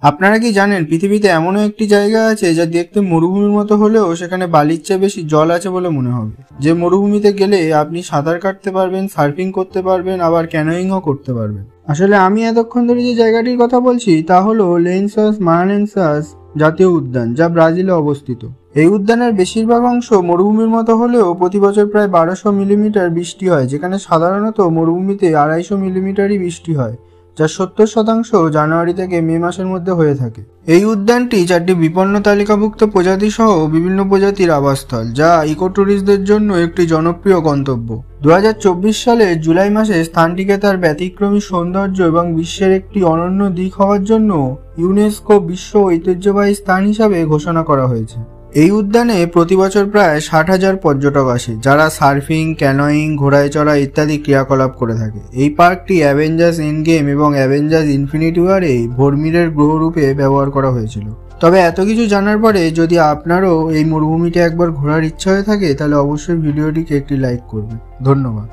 আপনারা কি জানেন পৃথিবীতে এমনও একটি জায়গা আছে যা দেখতে মরুভূমির মতো হলেও সেখানে বালির চেয়ে বেশি জল আছে বলে মনে হবে। যে মরুভূমিতে গেলে আপনি সাঁতার কাটতে পারবেন, সার্ফিং করতে পারবেন, আবার ক্যানোয়িংও করতে পারবেন। আসলে আমি এতক্ষণ ধরে যে জায়গাটির কথা বলছি তা হলো লেনসাস মারানেনসাস জাতীয় উদ্যান, যা ব্রাজিলে অবস্থিত। এই উদ্যানের বেশিরভাগ অংশ মরুভূমির মতো হলেও প্রতি বছর প্রায় 1200 মিলিমিটার বৃষ্টি হয়, যেখানে সাধারণত মরুভূমিতে 250 মিলিমিটারই বৃষ্টি হয়, যার 70% জানুয়ারি থেকে মে মাসের মধ্যে হয়ে থাকে। এই উদ্যানটি 4টি বিপন্ন তালিকাভুক্ত প্রজাতি সহ বিভিন্ন প্রজাতির আবাসস্থল, যা ইকোট্যুরিস্টদের জন্য একটি জনপ্রিয় গন্তব্য। 2024 সালের জুলাই মাসে স্থানটিকে তার ব্যতিক্রমী সৌন্দর্য এবং বিশ্বের একটি অনন্য দিক হওয়ার জন্য ইউনেস্কো বিশ্ব ঐতিহ্যবাহী স্থান হিসাবে ঘোষণা করা হয়েছে। এই উদ্যানে প্রতি বছর প্রায় 60,000 পর্যটক আসে, যারা সার্ফিং, ক্যানোয়িং, ঘোড়ায় চড়া ইত্যাদি ক্রিয়াকলাপ করে থাকে। এই পার্কটি অ্যাভেঞ্জার্স এন্ড গেম এবং অ্যাভেঞ্জার্স ইনফিনিটি ওয়ারে ভর্মিরের গ্রহরূপে ব্যবহার করা হয়েছিল। তবে এত কিছু জানার পরে যদি আপনারও এই মরুভূমিটা একবার ঘোরার ইচ্ছা হয়ে থাকে, তাহলে অবশ্যই ভিডিওটিকে একটি লাইক করবেন। ধন্যবাদ।